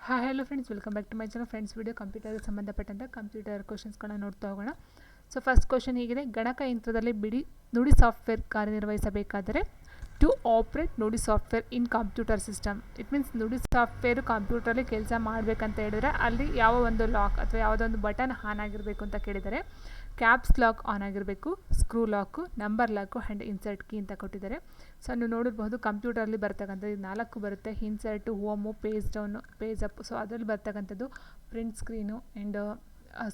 Hi hello friends, welcome back to my channel. Friends, video ಕಂಪ್ಯೂಟರ್ಗೆ ಸಂಬಂಧಪಟ್ಟಂಥ computer ಕ್ವಶನ್ಸ್ಗಳನ್ನ ನೋಡ್ತಾ ಹೋಗೋಣ. ಸೊ ಫಸ್ಟ್ ಕ್ವಶನ್ ಹೀಗಿದೆ: ಗಣಕಯಂತ್ರದಲ್ಲಿ ನುಡಿ ಸಾಫ್ಟ್ವೇರ್ ಕಾರ್ಯನಿರ್ವಹಿಸಬೇಕಾದರೆ ಟು ಆಪ್ರೇಟ್ ನುಡಿ software in computer system. It means ನುಡಿ ಸಾಫ್ಟ್ವೇರು ಕಂಪ್ಯೂಟರಲ್ಲಿ ಕೆಲಸ ಮಾಡಬೇಕಂತ ಹೇಳಿದರೆ ಅಲ್ಲಿ ಯಾವ ಒಂದು ಲಾಕ್ ಅಥವಾ ಯಾವುದೊಂದು ಬಟನ್ ಆನ್ ಆಗಿರಬೇಕು ಅಂತ ಕೇಳಿದರೆ ಕ್ಯಾಪ್ಸ್ ಲಾಕ್ ಆನ್ ಆಗಿರಬೇಕು, scroll lock, number lock and insert key ಅಂತ ಕೊಟ್ಟಿದ್ದಾರೆ. ಸೊ ನೀವು ನೋಡಿರ್ಬೋದು ಕಂಪ್ಯೂಟರಲ್ಲಿ ಬರ್ತಕ್ಕಂಥದ್ದು 4 ಬರುತ್ತೆ: insert, home, page down, page up. So ಅದರಲ್ಲಿ ಬರ್ತಕ್ಕಂಥದ್ದು print screen and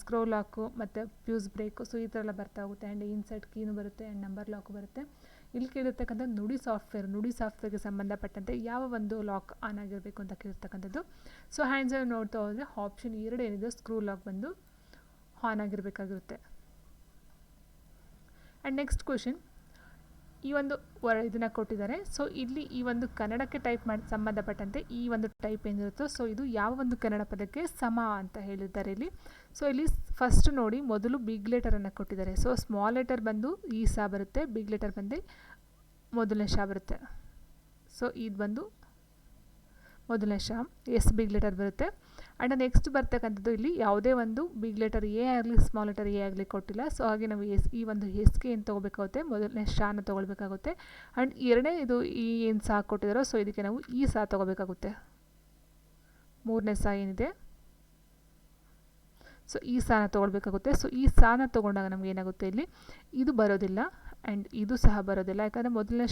scroll lock ಮತ್ತು ಫ್ಯೂಸ್ ಬ್ರೇಕು. ಸೊ ಈ ಥರ ಎಲ್ಲ ಬರ್ತಾ ಹೋಗುತ್ತೆ. ಆ್ಯಂಡ್ ಇನ್ಸರ್ಟ್ ಕೀನು ಬರುತ್ತೆ ಆ್ಯಂಡ್ ನಂಬರ್ ಲಾಕು ಬರುತ್ತೆ. ಇಲ್ಲಿ ಕೇಳಿರ್ತಕ್ಕಂಥ ನುಡಿ ಸಾಫ್ಟ್ವೇರ್ಗೆ ಸಂಬಂಧಪಟ್ಟಂತೆ ಯಾವ ಒಂದು ಲಾಕ್ ಆನ್ ಆಗಿರಬೇಕು ಅಂತ ಕೇಳಿರ್ತಕ್ಕಂಥದ್ದು. ಸೊ ಹ್ಯಾಂಡ್ಸಲ್ಲಿ ನೋಡ್ತಾ ಹೋದರೆ ಆಪ್ಷನ್ 2 ಏನಿದೆ, ಸ್ಕ್ರೂ ಲಾಕ್ ಬಂದು ಆನ್ ಆಗಿರಬೇಕಾಗಿರುತ್ತೆ. ಆ್ಯಂಡ್ ನೆಕ್ಸ್ಟ್ ಕ್ವೆಶನ್, ಈ ಒಂದು ಇದನ್ನು ಕೊಟ್ಟಿದ್ದಾರೆ. ಸೊ ಇಲ್ಲಿ ಈ ಒಂದು ಕನ್ನಡಕ್ಕೆ ಟೈಪ್ ಸಂಬಂಧಪಟ್ಟಂತೆ ಈ ಒಂದು ಟೈಪ್ ಏನಿರುತ್ತೋ ಸೊ ಇದು ಯಾವ ಒಂದು ಕನ್ನಡ ಪದಕ್ಕೆ ಸಮ ಅಂತ ಹೇಳಿದ್ದಾರೆ ಇಲ್ಲಿ. ಸೊ ಇಲ್ಲಿ ಫಸ್ಟ್ ನೋಡಿ, ಮೊದಲು ಬಿಗ್ ಲೆಟರನ್ನು ಕೊಟ್ಟಿದ್ದಾರೆ. ಸೊ ಸ್ಮಾಲ್ ಲೆಟರ್ ಬಂದು ಈ ಸಾ ಬರುತ್ತೆ, ಬಿಗ್ ಲೆಟರ್ ಬಂದು ಮೊದಲನೇ ಶಾ ಬರುತ್ತೆ. ಸೊ ಇದು ಬಂದು ಮೊದಲನೇ ಶಾ, ಎಸ್ ಬಿಗ್ ಲೆಟರ್ ಬರುತ್ತೆ. ಆ್ಯಂಡ್ ನೆಕ್ಸ್ಟ್ ಬರ್ತಕ್ಕಂಥದ್ದು ಇಲ್ಲಿ ಯಾವುದೇ ಒಂದು ಬಿಗ್ ಲೆಟರ್ ಎ ಆಗಲಿ ಸ್ಮಾಲ್ ಲೆಟರ್ ಎ ಆಗಲಿ ಕೊಟ್ಟಿಲ್ಲ. ಸೊ ಹಾಗೆ ನಾವು ಈ ಒಂದು ಎಸ್ಗೆ ಏನು ತೊಗೋಬೇಕಾಗುತ್ತೆ, ಮೊದಲನೇ ಶಾನ ತೊಗೊಳ್ಬೇಕಾಗುತ್ತೆ. ಆ್ಯಂಡ್ ಎರಡನೇ ಇದು ಈ ಏನು ಸಾ ಕೊಟ್ಟಿದ್ದಾರೋ ಸೊ ಇದಕ್ಕೆ ನಾವು ಈ ಸಾ ತೊಗೋಬೇಕಾಗುತ್ತೆ. ಮೂರನೇ ಸಾ ಏನಿದೆ ಸೊ ಈ ಸಾನ ತೊಗೊಳ್ಬೇಕಾಗುತ್ತೆ. ಸೊ ಈ ಸಾನ ತೊಗೊಂಡಾಗ ನಮ್ಗೆ ಏನಾಗುತ್ತೆ, ಇಲ್ಲಿ ಇದು ಬರೋದಿಲ್ಲ ಆ್ಯಂಡ್ ಇದು ಸಹ ಬರೋದಿಲ್ಲ. ಯಾಕಂದರೆ ಮೊದಲನೇ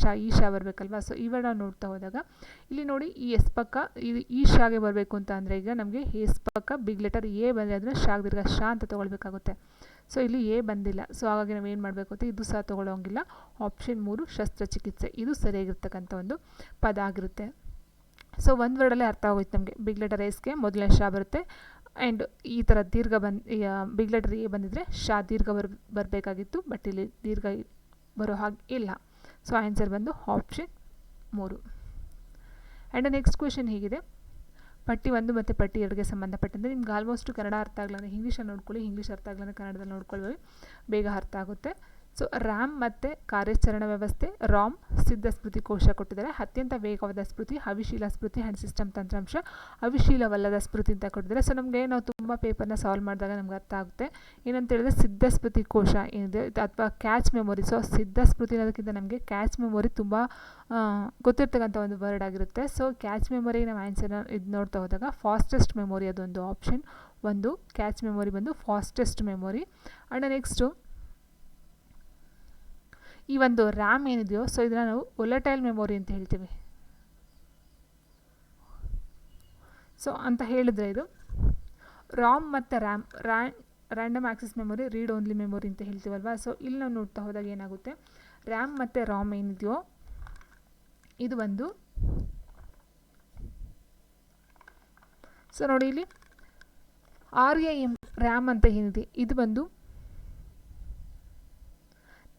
ಶಾ ಈ ಶಾ ಬರಬೇಕಲ್ವಾ. ಸೊ ಇವೆಲ್ಲ ನೋಡ್ತಾ ಹೋದಾಗ ಇಲ್ಲಿ ನೋಡಿ, ಈ ಎಸ್ ಪಕ್ಕ ಇದು ಈ ಶಾಗೆ ಬರಬೇಕು ಅಂತ ಅಂದರೆ ಈಗ ನಮಗೆ ಎಸ್ ಪಕ್ಕ ಬಿಗ್ ಲೆಟರ್ ಎ ಬಂದರೆ ಅದನ್ನು ಶಾಗ್ ದೀರ್ಘ ಶಾ ಅಂತ ತೊಗೊಳ್ಬೇಕಾಗುತ್ತೆ. ಸೊ ಇಲ್ಲಿ ಎ ಬಂದಿಲ್ಲ. ಸೊ ಹಾಗಾಗಿ ನಾವು ಏನು ಮಾಡಬೇಕು ಅಂತ ಇದು ಸಹ ತೊಗೊಳ್ಳೋಂಗಿಲ್ಲ. ಆಪ್ಷನ್ 3 ಶಸ್ತ್ರಚಿಕಿತ್ಸೆ, ಇದು ಸರಿಯಾಗಿರ್ತಕ್ಕಂಥ ಒಂದು ಪದ ಆಗಿರುತ್ತೆ. ಸೊ ಒಂದು ವರ್ಡಲ್ಲೇ ಅರ್ಥ ಆಗೋಯ್ತು ನಮಗೆ. ಬಿಗ್ ಲೆಟರ್ ಎಸ್ಗೆ ಮೊದಲನೇ ಶಾ ಬರುತ್ತೆ ಆ್ಯಂಡ್ ಈ ಥರ ದೀರ್ಘ ಬಿಗ್ ಲೆಟರ್ ಎ ಬಂದಿದ್ದರೆ ಶಾ ದೀರ್ಘ ಬರಬೇಕಾಗಿತ್ತು, ಬಟ್ ಇಲ್ಲಿ ದೀರ್ಘ ಬರೋ ಹಾಗೆ ಇಲ್ಲ. ಸೊ ಆನ್ಸರ್ ಬಂದು ಆಪ್ಷನ್ 3. ಆ್ಯಂಡ್ ನೆಕ್ಸ್ಟ್ ಕ್ವೆಶನ್ ಹೀಗಿದೆ: ಪಟ್ಟಿ 1 ಮತ್ತು ಪಟ್ಟಿ 2ಗೆ ಸಂಬಂಧಪಟ್ಟಂತೆ ನಿಮ್ಗೆ ಆಲ್ಮೋಸ್ಟ್ ಕನ್ನಡ ಅರ್ಥ ಆಗಲ್ಲ ಅಂದರೆ ಇಂಗ್ಲೀಷಲ್ಲಿ ನೋಡ್ಕೊಳ್ಳಿ, ಇಂಗ್ಲೀಷ್ ಅರ್ಥ ಆಗಲ್ಲ ಕನ್ನಡದಲ್ಲಿ ನೋಡ್ಕೊಳ್ಳಿ, ಬೇಗ ಅರ್ಥ ಆಗುತ್ತೆ. ಸೊ ರ್ಯಾಮ್ ಮತ್ತು ಕಾರ್ಯಾಚರಣಾ ವ್ಯವಸ್ಥೆ, ರಾಮ್, ಸಿದ್ಧ ಸ್ಮೃತಿ ಕೋಶ ಕೊಟ್ಟಿದ್ದಾರೆ. ಅತ್ಯಂತ ವೇಗವಾದ ಸ್ಮೃತಿ, ಅವಿಶೀಲ ಸ್ಮೃತಿ ಆ್ಯಂಡ್ ಸಿಸ್ಟಮ್ ತಂತ್ರಾಂಶ, ಅವಿಶೀಲವಲ್ಲದ ಸ್ಮೃತಿ ಅಂತ ಕೊಟ್ಟಿದ್ದಾರೆ. ಸೊ ನಮಗೆ ನಾವು ತುಂಬ ಪೇಪರ್ನ ಸಾಲ್ವ್ ಮಾಡಿದಾಗ ನಮ್ಗೆ ಅರ್ಥ ಆಗುತ್ತೆ. ಏನಂತ ಹೇಳಿದ್ರೆ ಸಿದ್ಧ ಸ್ಮೃತಿ ಕೋಶ ಏನಿದೆ ಅಥವಾ ಕ್ಯಾಚ್ ಮೆಮೊರಿ. ಸೊ ಸಿದ್ಧ ಸ್ಮೃತಿ ಅನ್ನೋದಕ್ಕಿಂತ ನಮಗೆ ಕ್ಯಾಚ್ ಮೆಮೊರಿ ತುಂಬ ಗೊತ್ತಿರ್ತಕ್ಕಂಥ ಒಂದು ವರ್ಡ್ ಆಗಿರುತ್ತೆ. ಸೊ ಕ್ಯಾಚ್ ಮೆಮೊರಿ ನಾವು ಆನ್ಸರ್ನ ಇದು ನೋಡ್ತಾ ಹೋದಾಗ ಫಾಸ್ಟೆಸ್ಟ್ ಮೆಮೊರಿ ಅದೊಂದು ಆಪ್ಷನ್ 1. ಕ್ಯಾಚ್ ಮೆಮೊರಿ ಬಂದು ಫಾಸ್ಟೆಸ್ಟ್ ಮೆಮೊರಿ. ಆ್ಯಂಡ್ ನೆಕ್ಸ್ಟು ಈ ಒಂದು ರ್ಯಾಮ್ ಏನಿದೆಯೋ ಸೊ ಇದನ್ನು ನಾವು ವೊಲಟೈಲ್ ಮೆಮೊರಿ ಅಂತ ಹೇಳ್ತೀವಿ. ಸೊ ಅಂತ ಹೇಳಿದರೆ ಇದು ರಾಮ್ ಮತ್ತು random access memory, read only memory ಅಂತ ಹೇಳ್ತೀವಲ್ವ. ಸೊ ಇಲ್ಲಿ ನಾವು ನೋಡ್ತಾ ಹೋದಾಗ ಏನಾಗುತ್ತೆ, ರ್ಯಾಮ್ ಮತ್ತು ರಾಮ್ ಏನಿದೆಯೋ ಇದು ಒಂದು ಸೊ ನೋಡಿ ಇಲ್ಲಿ RAM ರ್ಯಾಮ್ ಅಂತ ಏನಿದೆ ಇದು ಬಂದು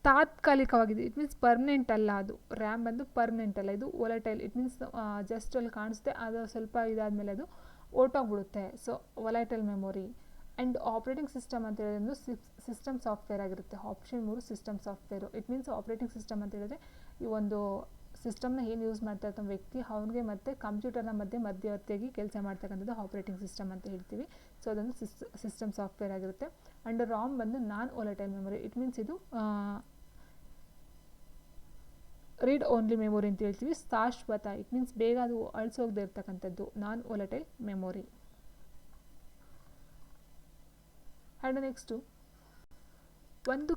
ತಾತ್ಕಾಲಿಕವಾಗಿದೆ. ಇಟ್ ಮೀನ್ಸ್ ಪರ್ಮನೆಂಟ್ ಅಲ್ಲ. ಅದು ರ್ಯಾಮ್ ಬಂದು ಪರ್ಮನೆಂಟ್ ಅಲ್ಲ, ಇದು ವೊಲಟೈಲ್. ಇಟ್ ಮೀನ್ಸ್ ಜಸ್ಟ್ ಅಲ್ಲಿ ಕಾಣಿಸುತ್ತೆ, ಅದು ಸ್ವಲ್ಪ ಇದಾದಮೇಲೆ ಅದು ಓಟೋಗ್ಬಿಡುತ್ತೆ. So volatile memory. And operating system ಅಂತ ಹೇಳಿದ್ರೆ ಸಿಸ್ಟಮ್ ಸಾಫ್ಟ್ವೇರ್ ಆಗಿರುತ್ತೆ. Option 3 system software. It means operating system ಅಂತ ಹೇಳಿದ್ರೆ ಈ ಒಂದು ಸಿಸ್ಟಮ್ನ ಏನು ಯೂಸ್ ಮಾಡ್ತಾ ಇರ್ತಾನೆ ವ್ಯಕ್ತಿ ಅವನಿಗೆ ಮತ್ತು ಕಂಪ್ಯೂಟರ್ನ ಮಧ್ಯವರ್ತಿಯಾಗಿ ಕೆಲಸ ಮಾಡ್ತಕ್ಕಂಥದ್ದು ಆಪ್ರೇಟಿಂಗ್ ಸಿಸ್ಟಮ್ ಅಂತ ಹೇಳ್ತೀವಿ. ಸೊ ಅದೊಂದು ಸಿಸ್ಟಮ್ ಸಾಫ್ಟ್ವೇರ್ ಆಗಿರುತ್ತೆ. ಆ್ಯಂಡ್ ರಾಮ್ ಬಂದು non volatile memory. It means ಇದು ರೀಡ್ ಓನ್ಲಿ ಮೆಮೊರಿ ಅಂತ ಹೇಳ್ತೀವಿ. ಶಾಶ್ವತ, ಇಟ್ ಮೀನ್ಸ್ ಬೇಗ ಅದು ಅಳಿಸೋಗದೆ ಇರ್ತಕ್ಕಂಥದ್ದು non volatile memory. And next ಒಂದು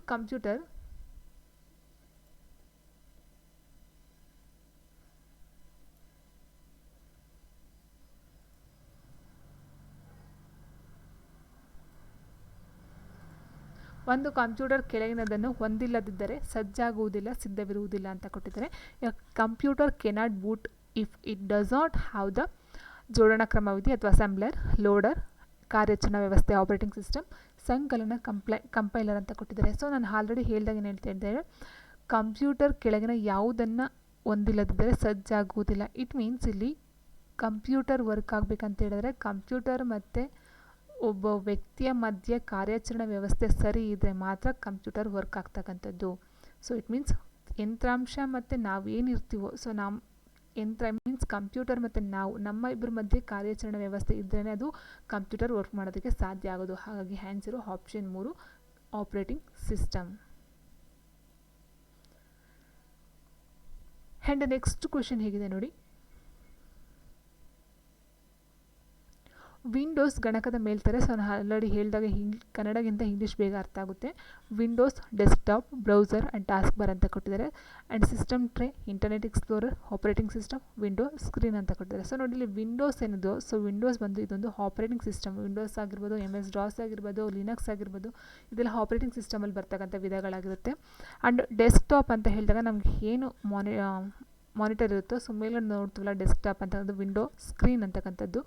ಕಂಪ್ಯೂಟರ್ ಕೆಳಗಿನದನ್ನು ಹೊಂದಿಲ್ಲದಿದ್ದರೆ ಸಜ್ಜಾಗುವುದಿಲ್ಲ, ಸಿದ್ಧವಿರುವುದಿಲ್ಲ ಅಂತ ಕೊಟ್ಟಿದ್ದಾರೆ. Computer cannot boot if it does not have the ಜೋಡಣಾ ಕ್ರಮವಿಧಿ ಅಥವಾ ಅಸೆಂಬ್ಲರ್, ಲೋಡರ್, ಕಾರ್ಯಾಚರಣಾ ವ್ಯವಸ್ಥೆ, ಆಪರೇಟಿಂಗ್ ಸಿಸ್ಟಮ್, ಸಂಕಲನ, ಕಂಪೈಲರ್ ಅಂತ ಕೊಟ್ಟಿದ್ದಾರೆ. ಸೊ ನಾನು ಆಲ್ರೆಡಿ ಹೇಳಿದಾಗ ಏನು ಹೇಳ್ತಾ ಇದ್ದೇವೆ, ಕಂಪ್ಯೂಟರ್ ಕೆಳಗಿನ ಯಾವುದನ್ನು ಹೊಂದಿಲ್ಲದಿದ್ದರೆ ಸಜ್ಜಾಗುವುದಿಲ್ಲ. ಇಟ್ ಮೀನ್ಸ್ ಇಲ್ಲಿ ಕಂಪ್ಯೂಟರ್ ವರ್ಕ್ ಆಗಬೇಕಂತ ಹೇಳಿದ್ರೆ ಕಂಪ್ಯೂಟರ್ ಮತ್ತು ಒಬ್ಬ ವ್ಯಕ್ತಿಯ ಮಧ್ಯೆ ಕಾರ್ಯಾಚರಣಾ ವ್ಯವಸ್ಥೆ ಸರಿ ಇದ್ದರೆ ಮಾತ್ರ ಕಂಪ್ಯೂಟರ್ ವರ್ಕ್ ಆಗ್ತಕ್ಕಂಥದ್ದು. ಸೊ ಇಟ್ ಮೀನ್ಸ್ ಯಂತ್ರಾಂಶ ಮತ್ತು ನಾವೇನಿರ್ತೀವೋ ಸೊ ಯಂತ್ರ ಮೀನ್ಸ್ ಕಂಪ್ಯೂಟರ್ ಮತ್ತು ನಮ್ಮ ಇಬ್ಬರ ಮಧ್ಯೆ ಕಾರ್ಯಾಚರಣೆ ವ್ಯವಸ್ಥೆ ಇದ್ರೇ ಅದು ಕಂಪ್ಯೂಟರ್ ವರ್ಕ್ ಮಾಡೋದಕ್ಕೆ ಸಾಧ್ಯ ಆಗೋದು. ಹಾಗಾಗಿ answer option 3 operating system. And next question ಹೇಗಿದೆ ನೋಡಿ. ವಿಂಡೋಸ್ ಗಣಕದ ಮೇಲ್ತಾರೆ. ಸೊ ನಾನು ಆಲ್ರೆಡಿ ಹೇಳಿದಾಗ ಕನ್ನಡಗಿಂತ ಇಂಗ್ಲೀಷ್ ಬೇಗ ಅರ್ಥ ಆಗುತ್ತೆ. Windows, desktop, browser and task bar ಅಂತ ಕೊಟ್ಟಿದ್ದಾರೆ. And system tray, internet explorer, operating system, window screen ಅಂತ ಕೊಟ್ಟಿದ್ದಾರೆ. ಸೊ ನೋಡಿ ಇಲ್ಲಿ ವಿಂಡೋಸ್ ಏನಿದೆ, ಸೊ ವಿಂಡೋಸ್ ಬಂದು ಇದೊಂದು ಆಪರೇಟಿಂಗ್ ಸಿಸ್ಟಮ್. ವಿಂಡೋಸ್ ಆಗಿರ್ಬೋದು, MS DOS ಆಗಿರ್ಬೋದು, ಲಿನಕ್ಸ್ ಆಗಿರ್ಬೋದು, ಇದೆಲ್ಲ ಆಪರೇಟಿಂಗ್ ಸಿಸ್ಟಮಲ್ಲಿ ಬರ್ತಕ್ಕಂಥ ವಿಧಗಳಾಗಿರುತ್ತೆ. ಆ್ಯಂಡ್ ಡೆಸ್ಕ್ಟಾಪ್ ಅಂತ ಹೇಳಿದಾಗ ನಮ್ಗೆ ಏನು ಮಾನಿಟರ್ ಇರುತ್ತೋ, ಸೊ ಮೇಲ್ಗಡೆ ನೋಡ್ತೀವಲ್ಲ ಡೆಸ್ಕ್ಟಾಪ್ ಅಂತಕ್ಕಂಥದ್ದು ವಿಂಡೋ ಸ್ಕ್ರೀನ್ ಅಂತಕ್ಕಂಥದ್ದು.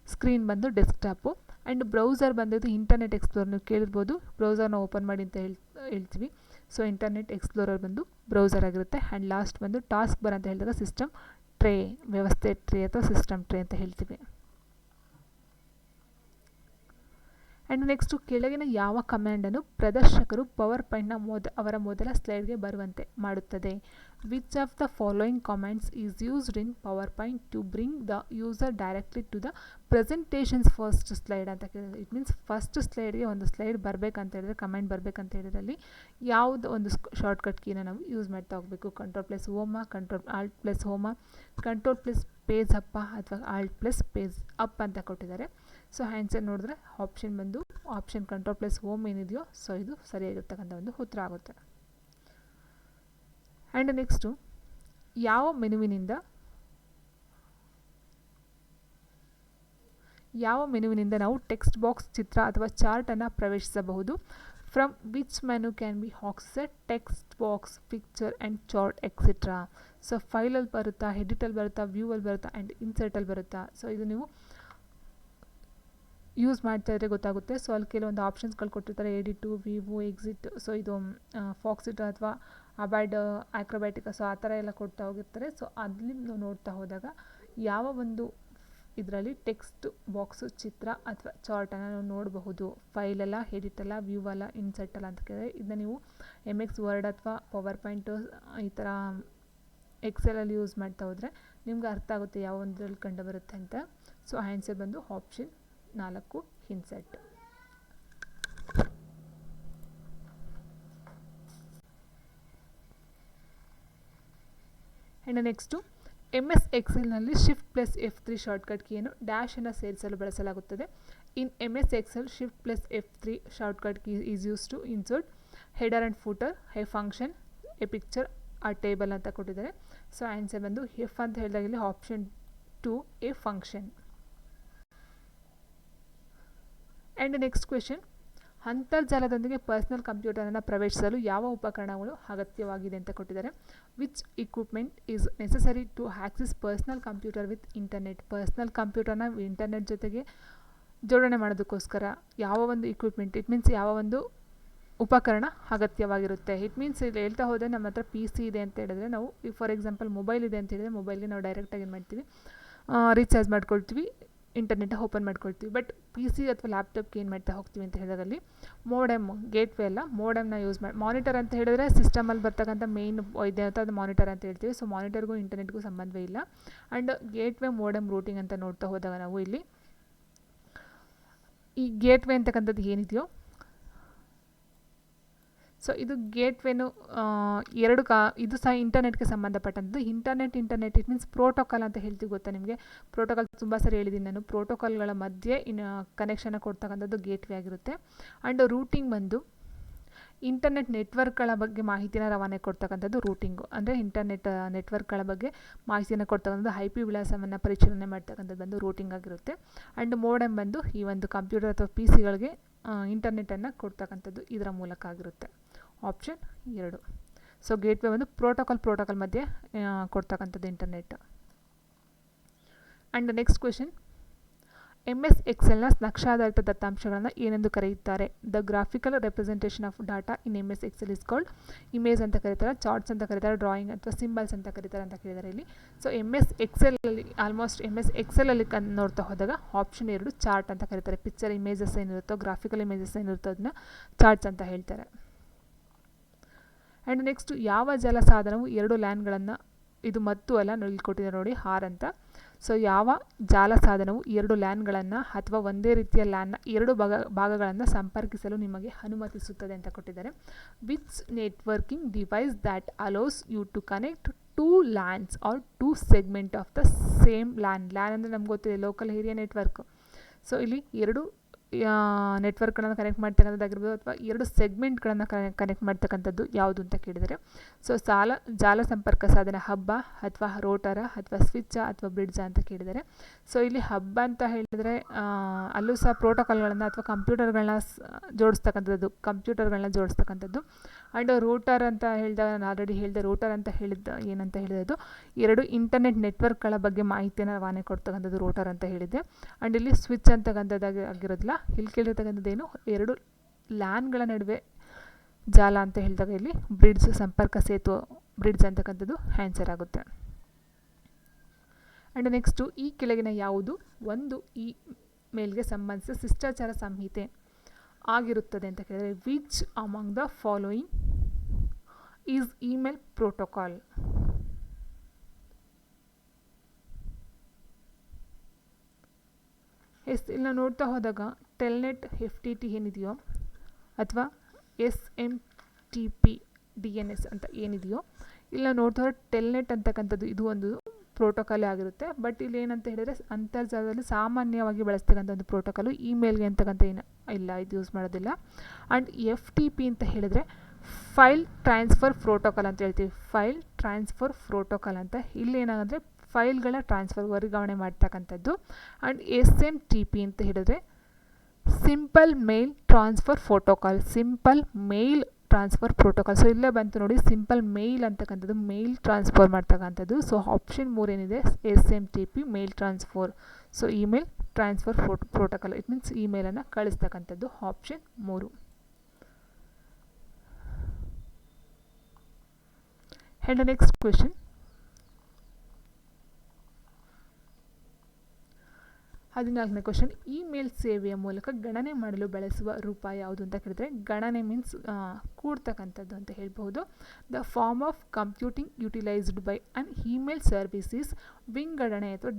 ಸ್ಕ್ರೀನ್ ಬಂದು ಡೆಸ್ಕ್ಟಾಪು. ಆ್ಯಂಡ್ ಬ್ರೌಸರ್ ಬಂದಿದ್ದು ಇಂಟರ್ನೆಟ್ ಎಕ್ಸ್ಪ್ಲೋರರ್. ನೀವು ಕೇಳಿರ್ಬೋದು, ಬ್ರೌಸರ್ನ ಓಪನ್ ಮಾಡಿ ಅಂತ ಹೇಳ್ತೀವಿ. ಸೊ ಇಂಟರ್ನೆಟ್ ಎಕ್ಸ್ಪ್ಲೋರರ್ ಬಂದು ಬ್ರೌಸರ್ ಆಗಿರುತ್ತೆ. ಆ್ಯಂಡ್ ಲಾಸ್ಟ್ ಬಂದು ಟಾಸ್ಕ್ ಬಾರ್ ಅಂತ ಹೇಳಿದಾಗ ಸಿಸ್ಟಮ್ ಟ್ರೇ, ವ್ಯವಸ್ಥೆ ಟ್ರೇ ಅಥವಾ ಸಿಸ್ಟಮ್ ಟ್ರೇ ಅಂತ ಹೇಳ್ತೀವಿ. ಆ್ಯಂಡ್ ನೆಕ್ಸ್ಟು ಕೆಳಗಿನ ಯಾವ ಕಮ್ಯಾಂಡನ್ನು ಪ್ರದರ್ಶಕರು ಪವರ್ ಪಾಯಿಂಟ್ನ ಅವರ ಮೊದಲ ಸ್ಲೈಡ್ಗೆ ಬರುವಂತೆ ಮಾಡುತ್ತದೆ? Which of the following commands is used in PowerPoint to bring the user directly to the presentations first slide ಅಂತ ಕೇಳಿದ್ರೆ, ಇಟ್ ಮೀನ್ಸ್ ಫಸ್ಟ್ ಸ್ಲೈಡ್ಗೆ ಒಂದು ಸ್ಲೈಡ್ ಬರಬೇಕಂತ ಹೇಳಿದ್ರೆ, ಕಮೆಂಟ್ ಬರಬೇಕಂತ ಹೇಳಿದ್ರಲ್ಲಿ ಯಾವುದು ಒಂದು ಶಾರ್ಟ್ಕಟ್ ಕೀನ ನಾವು ಯೂಸ್ ಮಾಡ್ತಾ ಹೋಗಬೇಕು? Ctrl+Home, Alt+Home, Ctrl+ಪೇಜ್ ಅಪ್ ಅಥವಾ Alt+ಪೇಜ್ ಅಪ್ ಅಂತ ಕೊಟ್ಟಿದ್ದಾರೆ. ಸೊ ಆನ್ಸರ್ ನೋಡಿದ್ರೆ ಆಪ್ಷನ್ ಬಂದು ಆಪ್ಷನ್ Ctrl+Home ಏನಿದೆಯೋ, ಸೊ ಇದು ಸರಿಯಾಗಿರ್ತಕ್ಕಂಥ ಒಂದು ಉತ್ತರ ಆಗುತ್ತೆ. ಆ್ಯಂಡ್ ನೆಕ್ಸ್ಟು ಯಾವ ಮೆನುವಿನಿಂದ ನಾವು ಟೆಕ್ಸ್ಟ್ ಬಾಕ್ಸ್, ಚಿತ್ರ ಅಥವಾ ಚಾರ್ಟನ್ನು ಪ್ರವೇಶಿಸಬಹುದು? From which menu can be access text box, picture and chart etcetera? So ಫೈಲಲ್ಲಿ ಬರುತ್ತಾ, ಎಡಿಟಲ್ಲಿ ಬರುತ್ತಾ, ವ್ಯೂವಲ್ಲಿ ಬರುತ್ತಾ ಆ್ಯಂಡ್ ಇನ್ಸರ್ಟಲ್ಲಿ ಬರುತ್ತಾ? ಸೊ ಇದು ನೀವು ಯೂಸ್ ಮಾಡ್ತಾ ಇದ್ರೆ ಗೊತ್ತಾಗುತ್ತೆ. ಸೊ ಅಲ್ಲಿ ಕೆಲವೊಂದು ಆಪ್ಷನ್ಸ್ಗಳು ಕೊಟ್ಟಿರ್ತಾರೆ, ಎಡಿಟು, ವ್ಯೂ, ಎಕ್ಸಿಟ್. ಸೊ ಇದು ಫಾಕ್ಸಿಟ್ ಅಥವಾ ಅಬಾಯ್ಡ್, ಆಕ್ರೋಬ್ಯಾಟಿಕ್, ಸೊ ಆ ಥರ ಎಲ್ಲ ಕೊಡ್ತಾ ಹೋಗಿರ್ತಾರೆ. ಸೊ ಅಲ್ಲಿ ನಾವು ನೋಡ್ತಾ ಹೋದಾಗ ಯಾವ ಒಂದು ಇದರಲ್ಲಿ ಟೆಕ್ಸ್ಟ್ ಬಾಕ್ಸು, ಚಿತ್ರ ಅಥವಾ ಚಾರ್ಟನ್ನು ನಾವು ನೋಡಬಹುದು? ಫೈಲಲ್ಲ, ಎಡಿಟಲ್ಲ, ವ್ಯೂ ಅಲ್ಲ, ಇನ್ಸರ್ಟಲ್ಲ ಅಂತ ಕೇಳಿದ್ರೆ ಇದನ್ನ ನೀವು MS ವರ್ಡ್ ಅಥವಾ ಪವರ್ ಪಾಯಿಂಟು ಈ ಥರ ಎಕ್ಸೆಲಲ್ಲಿ ಯೂಸ್ ಮಾಡ್ತಾ ಹೋದರೆ ನಿಮ್ಗೆ ಅರ್ಥ ಆಗುತ್ತೆ ಯಾವ ಒಂದರಲ್ಲಿ ಕಂಡು ಬರುತ್ತೆ ಅಂತ. ಸೊ ಆನ್ಸರ್ ಬಂದು option 4 insert. And next MS ಎಕ್ಸೆಲ್ನಲ್ಲಿ Shift+F3 ಶಾರ್ಟ್ಕಟ್ ಕೀಯನ್ನು ಡ್ಯಾಶನ್ನು ಸೇರಿಸಲು ಬಳಸಲಾಗುತ್ತದೆ. In MS Excel Shift+F3 shortcut key is use to insert header and footer, a function, a picture, a table ಅಂತ ಕೊಟ್ಟಿದ್ದಾರೆ. ಸೊ ಆನ್ಸರ್ ಬಂದು ಎಫ್ ಅಂತ ಹೇಳಿದಾಗ ಇಲ್ಲಿ option 2 a function. And next question, ಅಂತರ್ಜಾಲದೊಂದಿಗೆ ಪರ್ಸನಲ್ ಕಂಪ್ಯೂಟರನ್ನು ಪ್ರವೇಶಿಸಲು ಯಾವ ಉಪಕರಣಗಳು ಅಗತ್ಯವಾಗಿದೆ ಅಂತ ಕೊಟ್ಟಿದ್ದಾರೆ? Which equipment is necessary to access personal computer with internet? Personal ಕಂಪ್ಯೂಟರ್ನ ಇಂಟರ್ನೆಟ್ ಜೊತೆಗೆ ಜೋಡಣೆ ಮಾಡೋದಕ್ಕೋಸ್ಕರ ಯಾವ ಒಂದು ಇಕ್ವಿಪ್ಮೆಂಟ್, ಇಟ್ ಮೀನ್ಸ್ ಯಾವ ಒಂದು ಉಪಕರಣ ಅಗತ್ಯವಾಗಿರುತ್ತೆ? ಇಟ್ ಮೀನ್ಸ್ ಇಲ್ಲಿ ಹೇಳ್ತಾ ಹೋದರೆ ನಮ್ಮ ಹತ್ರ PC ಇದೆ ಅಂತ ಹೇಳಿದ್ರೆ ನಾವು, ಫಾರ್ ಎಕ್ಸಾಂಪಲ್ ಮೊಬೈಲ್ ಇದೆ ಅಂತ ಹೇಳಿದ್ರೆ ಮೊಬೈಲ್ಗೆ ನಾವು ಡೈರೆಕ್ಟಾಗಿ ಏನು ಮಾಡ್ತೀವಿ, ರೀಚಾರ್ಜ್ ಮಾಡ್ಕೊಳ್ತೀವಿ, ಇಂಟರ್ನೆಟ್ ಓಪನ್ ಮಾಡ್ಕೊಳ್ತೀವಿ. ಬಟ್ PC ಅಥವಾ ಲ್ಯಾಪ್ಟಾಪ್ಗೆ ಏನು ಮಾಡ್ತಾ ಹೋಗ್ತೀವಿ ಅಂತ ಹೇಳಿದಾಗಲ್ಲಿ ಮೋಡೆಮ್, ಗೇಟ್ವೇ ಎಲ್ಲ ಮೋಡೆಮ್ನ ಯೂಸ್ ಮಾಡಿ. ಮಾನಿಟರ್ ಅಂತ ಹೇಳಿದ್ರೆ ಸಿಸ್ಟಮಲ್ಲಿ ಬರ್ತಕ್ಕಂಥ ಮೇನ್ ಇದೆ ಅಂತ ಅದು ಮಾನಿಟರ್ ಅಂತ ಹೇಳ್ತೀವಿ. ಸೊ ಮಾನಿಟರ್ಗೂ ಇಂಟರ್ನೆಟ್ಗೂ ಸಂಬಂಧವೇ ಇಲ್ಲ. ಆ್ಯಂಡ್ ಗೇಟ್ವೇ, ಮೋಡೆಮ್, ರೂಟಿಂಗ್ ಅಂತ ನೋಡ್ತಾ ಹೋದಾಗ ನಾವು ಇಲ್ಲಿ ಈ ಗೇಟ್ವೇ ಅಂತಕ್ಕಂಥದ್ದು ಏನಿದೆಯೋ, ಸೊ ಇದು ಗೇಟ್ವೇನು ಇದು ಸಹ ಇಂಟರ್ನೆಟ್ಗೆ ಸಂಬಂಧಪಟ್ಟಂಥದ್ದು. ಇಂಟರ್ನೆಟ್ ಇಟ್ ಮೀನ್ಸ್ ಪ್ರೋಟೋಕಾಲ್ ಅಂತ ಹೇಳ್ತೀವಿ, ಗೊತ್ತಾ ನಿಮಗೆ? ಪ್ರೋಟೋಕಾಲ್ ತುಂಬ ಸರಿ ಹೇಳಿದ್ದೀನಿ ನಾನು. ಪ್ರೋಟೋಕಾಲ್ಗಳ ಮಧ್ಯೆ ಕನೆಕ್ಷನ್ ಕೊಡ್ತಕ್ಕಂಥದ್ದು ಗೇಟ್ವೇ ಆಗಿರುತ್ತೆ. ಆ್ಯಂಡ್ ರೂಟಿಂಗ್ ಬಂದು ಇಂಟರ್ನೆಟ್ ನೆಟ್ವರ್ಕ್ಗಳ ಬಗ್ಗೆ ಮಾಹಿತಿನ ರವಾನೆ ಕೊಡ್ತಕ್ಕಂಥದ್ದು ರೂಟಿಂಗು. ಅಂದರೆ ಇಂಟರ್ನೆಟ್ ನೆಟ್ವರ್ಕ್ಗಳ ಬಗ್ಗೆ ಮಾಹಿತಿಯನ್ನು ಕೊಡ್ತಕ್ಕಂಥದ್ದು, IP ವಿಳಾಸವನ್ನು ಪರಿಶೀಲನೆ ಮಾಡ್ತಕ್ಕಂಥದ್ದು ಬಂದು ರೂಟಿಂಗ್ ಆಗಿರುತ್ತೆ. ಆ್ಯಂಡ್ ಮೋಡೆಮ್ ಬಂದು ಈ ಒಂದು ಕಂಪ್ಯೂಟರ್ ಅಥವಾ PCಗಳಿಗೆ ಇಂಟರ್ನೆಟನ್ನು ಕೊಡ್ತಕ್ಕಂಥದ್ದು ಇದರ ಮೂಲಕ ಆಗಿರುತ್ತೆ. ಆಪ್ಷನ್ 2. ಸೊ ಗೇಟ್ವೇ ಒಂದು ಪ್ರೋಟೋಕಾಲ್ ಮಧ್ಯೆ ಕೊಡ್ತಕ್ಕಂಥದ್ದು internet. And next question, MS ಎಕ್ಸೆಲ್ನ ನಕ್ಷಾಧಾರಿತ ದತ್ತಾಂಶಗಳನ್ನು ಏನೆಂದು ಕರೆಯುತ್ತಾರೆ? The graphical representation of data in MS Excel is called image ಅಂತ ಕರೀತಾರೆ, ಚಾರ್ಟ್ಸ್ ಅಂತ ಕರೀತಾರೆ, ಡ್ರಾಯಿಂಗ್ ಅಥವಾ ಸಿಂಬಲ್ಸ್ ಅಂತ ಕರೀತಾರೆ ಅಂತ ಕೇಳಿದ್ದಾರೆ ಇಲ್ಲಿ. ಸೊ MS ಎಕ್ಸೆಲಲ್ಲಿ MS ಎಕ್ಸೆಲಲ್ಲಿ ನೋಡ್ತಾ ಹೋದಾಗ ಆಪ್ಷನ್ 2 ಚಾರ್ಟ್ ಅಂತ ಕರೀತಾರೆ. ಪಿಕ್ಚರ್ ಇಮೇಜಸ್ ಏನಿರುತ್ತೋ, ಗ್ರಾಫಿಕಲ್ ಇಮೇಜಸ್ ಏನಿರುತ್ತೋ ಅದನ್ನ ಚಾರ್ಟ್ಸ್ ಅಂತ ಹೇಳ್ತಾರೆ. ಆ್ಯಂಡ್ ನೆಕ್ಸ್ಟ್, ಯಾವ ಜಾಲ ಸಾಧನವು 2 ಲ್ಯಾನ್ಗಳನ್ನು ಇದು ಮತ್ತು ಅಲ್ಲ, ಇಲ್ಲಿ ಕೊಟ್ಟಿದ್ದಾರೆ ನೋಡಿ ಆರ್ ಅಂತ. ಸೊ ಯಾವ ಜಾಲ ಸಾಧನವು 2 ಲ್ಯಾನ್ಗಳನ್ನು ಅಥವಾ ಒಂದೇ ರೀತಿಯ ಲ್ಯಾನ್ನ 2 ಭಾಗಗಳನ್ನು ಸಂಪರ್ಕಿಸಲು ನಿಮಗೆ ಅನುಮತಿಸುತ್ತದೆ ಅಂತ ಕೊಟ್ಟಿದ್ದಾರೆ. Which networking device that allows you to connect 2 LANs or 2 segment of the same LAN ಅಂದರೆ ನಮ್ಗೆ ಗೊತ್ತಿದೆ ಲೋಕಲ್ ಏರಿಯಾ ನೆಟ್ವರ್ಕ್. ಸೊ ಇಲ್ಲಿ 2 ನೆಟ್ವರ್ಕ್ಗಳನ್ನು ಕನೆಕ್ಟ್ ಮಾಡ್ತಕ್ಕಂಥದ್ದಾಗಿರ್ಬೋದು ಅಥವಾ 2 ಸೆಗ್ಮೆಂಟ್ಗಳನ್ನು ಕನೆಕ್ಟ್ ಮಾಡ್ತಕ್ಕಂಥದ್ದು ಯಾವುದು ಅಂತ ಕೇಳಿದರೆ, ಸೊ ಜಾಲ ಸಂಪರ್ಕ ಸಾಧನ ಹಬ್ಬ ಅಥವಾ ರೋಟರ ಅಥವಾ ಸ್ವಿಚ್ ಅಥವಾ ಬ್ರಿಡ್ಜ್ ಅಂತ ಕೇಳಿದರೆ, ಸೊ ಇಲ್ಲಿ ಹಬ್ಬ ಅಂತ ಹೇಳಿದರೆ ಅಲ್ಲೂ ಸಹ ಪ್ರೋಟೋಕಾಲ್ಗಳನ್ನು ಅಥವಾ ಕಂಪ್ಯೂಟರ್ಗಳನ್ನ ಜೋಡಿಸ್ತಕ್ಕಂಥದ್ದು. ಆ್ಯಂಡ್ ರೋಟರ್ ಅಂತ ಹೇಳಿದಾಗ ನಾನು ಆಲ್ರೆಡಿ ಹೇಳಿದೆ, ರೋಟರ್ ಅಂತ ಏನಂತ ಹೇಳಿದ್ದು 2 ಇಂಟರ್ನೆಟ್ ನೆಟ್ವರ್ಕ್ಗಳ ಬಗ್ಗೆ ಮಾಹಿತಿಯನ್ನು ರವಾನೆ ಕೊಡ್ತಕ್ಕಂಥದ್ದು ರೋಟರ್ ಅಂತ ಹೇಳಿದ್ದೆ. ಆ್ಯಂಡ್ ಇಲ್ಲಿ ಸ್ವಿಚ್ ಅಂತಕ್ಕಂಥದ್ದಾಗಿರೋದಿಲ್ಲ. ಇಲ್ಲಿ ಕೇಳಿರ್ತಕ್ಕಂಥದ್ದೇನು 2 ಲ್ಯಾನ್ಗಳ ನಡುವೆ ಜಾಲ ಅಂತ ಹೇಳಿದಾಗ ಇಲ್ಲಿ ಬ್ರಿಡ್ಜ್, ಸಂಪರ್ಕ ಸೇತು, ಬ್ರಿಡ್ಜ್ ಅಂತಕ್ಕಂಥದ್ದು ಆನ್ಸರ್ ಆಗುತ್ತೆ. ಆ್ಯಂಡ್ ನೆಕ್ಸ್ಟು ಈ ಕೆಳಗಿನ ಯಾವುದು ಒಂದು ಈ ಮೇಲ್ಗೆ ಸಂಬಂಧಿಸಿದ ಶಿಷ್ಟಾಚಾರ ಸಂಹಿತೆ ಆಗಿರುತ್ತದೆ ಅಂತ ಕೇಳಿದರೆ, which among the following is email protocol? ಇಲ್ಲಿ ನೋಡ್ತಾ ಹೋದಾಗ ಟೆಲ್ನೆಟ್ FTT ಏನಿದೆಯೋ ಅಥವಾ SMTP DNS ಅಂತ ಏನಿದೆಯೋ, ಇಲ್ಲ ನೋಡ್ತಾ ಹೋದ್ರೆ ಟೆಲ್ನೆಟ್ ಅಂತಕ್ಕಂಥದ್ದು ಇದು ಒಂದು ಪ್ರೋಟೋಕಾಲೇ ಆಗಿರುತ್ತೆ. ಬಟ್ ಇಲ್ಲಿ ಏನಂತ ಹೇಳಿದರೆ ಅಂತರ್ಜಾಲದಲ್ಲಿ ಸಾಮಾನ್ಯವಾಗಿ ಬಳಸ್ತಕ್ಕಂಥ ಒಂದು ಪ್ರೋಟೋಕಾಲು, ಇಮೇಲ್ಗೆ ಅಂತಕ್ಕಂಥ ಏನು ಇಲ್ಲ, ಇದು ಯೂಸ್ ಮಾಡೋದಿಲ್ಲ. ಆ್ಯಂಡ್ FTP ಅಂತ ಹೇಳಿದರೆ ಫೈಲ್ ಟ್ರಾನ್ಸ್ಫರ್ ಪ್ರೋಟೋಕಾಲ್ ಅಂತ ಹೇಳ್ತೀವಿ. ಫೈಲ್ ಟ್ರಾನ್ಸ್ಫರ್ ಪ್ರೋಟೋಕಾಲ್ ಅಂತ ಇಲ್ಲಿ ಏನಾಗುತ್ತೆ ಫೈಲ್ಗಳ ಟ್ರಾನ್ಸ್ಫರ್, ವರ್ಗಾವಣೆ ಮಾಡ್ತಕ್ಕಂಥದ್ದು. ಆ್ಯಂಡ್ SMTP ಅಂತ ಹೇಳಿದ್ರೆ simple mail transfer protocol, simple mail transfer protocol. So ಇಲ್ಲೇ ಬಂತು ನೋಡಿ, ಸಿಂಪಲ್ ಮೇಲ್ ಅಂತಕ್ಕಂಥದ್ದು ಮೇಲ್ ಟ್ರಾನ್ಸ್ಫರ್ ಮಾಡ್ತಕ್ಕಂಥದ್ದು. ಸೊ ಆಪ್ಷನ್ 3 ಏನಿದೆ SMTP mail transfer. So email transfer protocol, it means ಇಮೇಲನ್ನು ಕಳಿಸ್ತಕ್ಕಂಥದ್ದು, ಆಪ್ಷನ್ 3. ಆ್ಯಂಡ್ ನೆಕ್ಸ್ಟ್ ಕ್ವೆಶನ್, 14ನೇ ಕ್ವೆಶನ್, ಇಮೇಲ್ ಸೇವೆಯ ಮೂಲಕ ಗಣನೆ ಮಾಡಲು ಬಳಸುವ ರೂಪ ಯಾವುದು ಅಂತ ಕೇಳಿದರೆ, ಗಣನೆ ಮೀನ್ಸ್ ಕೂಡ್ತಕ್ಕಂಥದ್ದು ಅಂತ ಹೇಳ್ಬೋದು. The form of computing utilised by an email services, ವಿಂಗಡಣೆ ಅಥವಾ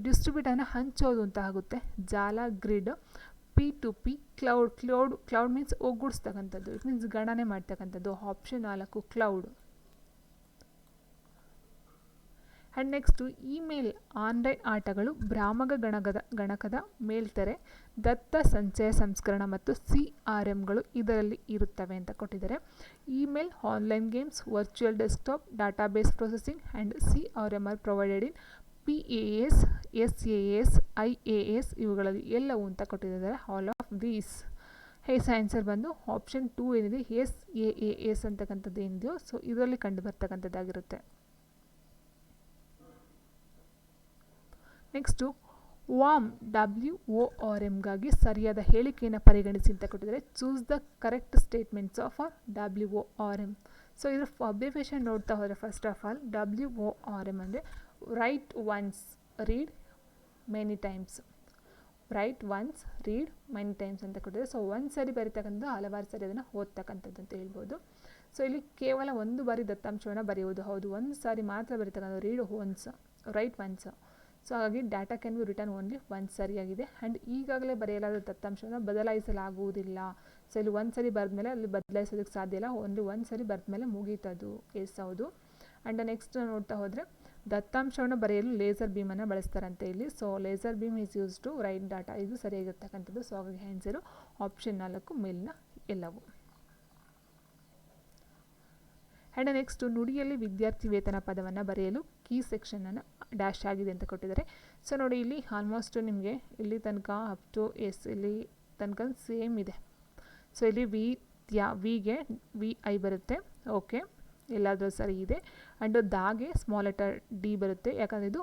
ಡಿಸ್ಟ್ರಿಬ್ಯೂಟನ್ನು ಹಂಚೋದು ಅಂತ ಆಗುತ್ತೆ. ಜಾಲ, ಗ್ರಿಡ್, P2P, ಕ್ಲೌಡ್ ಮೀನ್ಸ್ ಒಗ್ಗೂಡಿಸ್ತಕ್ಕಂಥದ್ದು, ಇಟ್ ಮೀನ್ಸ್ ಗಣನೆ ಮಾಡ್ತಕ್ಕಂಥದ್ದು, option 4 cloud. And next email online ಆಟಗಳು ಭ್ರಾಮಕ ಗಣಕದ ಮೇಲ್ತೆರೆ, ದತ್ತ ಸಂಚಯ ಸಂಸ್ಕರಣ ಮತ್ತು CRMಗಳು ಇದರಲ್ಲಿ ಇರುತ್ತವೆ ಅಂತ ಕೊಟ್ಟಿದ್ದಾರೆ. Email, online games, virtual desktop, database processing and CRM R provided in PAS, SAS, IAS ಇವುಗಳಲ್ಲಿ ಎಲ್ಲವೂ ಅಂತ ಕೊಟ್ಟಿದ್ದಾರೆ. All of these. ಆನ್ಸರ್ ಬಂದು ಆಪ್ಷನ್ 2 ಏನಿದೆ SaaS ಅಂತಕ್ಕಂಥದ್ದು ಏನಿದೆಯೋ ಸೊ ಇದರಲ್ಲಿ ಕಂಡು ಬರ್ತಕ್ಕಂಥದ್ದಾಗಿರುತ್ತೆ. ನೆಕ್ಸ್ಟು ವಾಮ್ WORMಗಾಗಿ ಸರಿಯಾದ ಹೇಳಿಕೆಯನ್ನು ಪರಿಗಣಿಸಿ ಅಂತ ಕೊಟ್ಟಿದ್ದಾರೆ. Choose the correct statements of WORM. So ಇದರ ಅಬ್ರಿವೇಷನ್ ನೋಡ್ತಾ ಹೋದರೆ ಫಸ್ಟ್ ಆಫ್ ಆಲ್ WORM ಅಂದರೆ right once, read many times. Right once, read many times ಅಂತ ಕೊಟ್ಟಿದ್ದಾರೆ. ಸೊ ಒಂದು ಸಾರಿ ಬರೀತಕ್ಕಂಥದ್ದು ಹಲವಾರು ಸಾರಿ ಅದನ್ನು ಓದ್ತಕ್ಕಂಥದ್ದು ಅಂತ ಹೇಳ್ಬೋದು. ಸೊ ಇಲ್ಲಿ ಕೇವಲ ಒಂದು ಬಾರಿ ದತ್ತಾಂಶವನ್ನು ಬರೆಯುವುದು, ಹೌದು ಒಂದು ಸಾರಿ ಮಾತ್ರ ಬರೀತಕ್ಕಂಥದ್ದು, read once, write once. So ಹಾಗಾಗಿ data can be return only once ಸರಿಯಾಗಿದೆ. ಆ್ಯಂಡ್ ಈಗಾಗಲೇ ಬರೆಯಲಾದ ದತ್ತಾಂಶವನ್ನು ಬದಲಾಯಿಸಲಾಗುವುದಿಲ್ಲ. ಸೊ ಇಲ್ಲಿ ಒಂದು ಸರಿ ಬರೆದ ಮೇಲೆ ಅಲ್ಲಿ ಬದಲಾಯಿಸೋದಕ್ಕೆ ಸಾಧ್ಯ ಇಲ್ಲ, ಓನ್ಲಿ ಒಂದು ಸರಿ ಬರೆದ ಮೇಲೆ ಮುಗೀತದು. ಎಸ್ ಹೌದು. ಆ್ಯಂಡ್ ನೆಕ್ಸ್ಟ್ ನೋಡ್ತಾ ಹೋದರೆ ದತ್ತಾಂಶವನ್ನು ಬರೆಯಲು ಲೇಸರ್ ಬೀಮನ್ನು ಬಳಸ್ತಾರಂತೆ ಇಲ್ಲಿ. So laser beam is use to write data, ಇದು ಸರಿಯಾಗಿರ್ತಕ್ಕಂಥದ್ದು. ಸೊ ಹಾಗಾಗಿ ಆನ್ಸರು ಆಪ್ಷನ್ 4 ಮೇಲಿನ ಎಲ್ಲವು. ಆ್ಯಂಡ್ ನೆಕ್ಸ್ಟು ನುಡಿಯಲ್ಲಿ ವಿದ್ಯಾರ್ಥಿ ವೇತನ ಪದವನ್ನು ಬರೆಯಲು ಕೀ ಸೆಕ್ಷನನ್ನು ಡ್ಯಾಶ್ ಆಗಿದೆ ಅಂತ ಕೊಟ್ಟಿದ್ದಾರೆ. ಸೊ ನೋಡಿ ಇಲ್ಲಿ ಆಲ್ಮೋಸ್ಟ್ ನಿಮಗೆ ಇಲ್ಲಿ ತನಕ ಅಪ್ ಟು ಎಸ್ ಇಲ್ಲಿ ತನಕ ಸೇಮ್ ಇದೆ. ಸೊ ಇಲ್ಲಿ ವಿಗೆ VI ಬರುತ್ತೆ, ಓಕೆ ಎಲ್ಲಾದರೂ ಸರಿ ಇದೆ. ಆ್ಯಂಡ್ ದಾಗೆ ಸ್ಮಾಲ್ ಲೆಟರ್ D ಬರುತ್ತೆ, ಯಾಕಂದರೆ ಇದು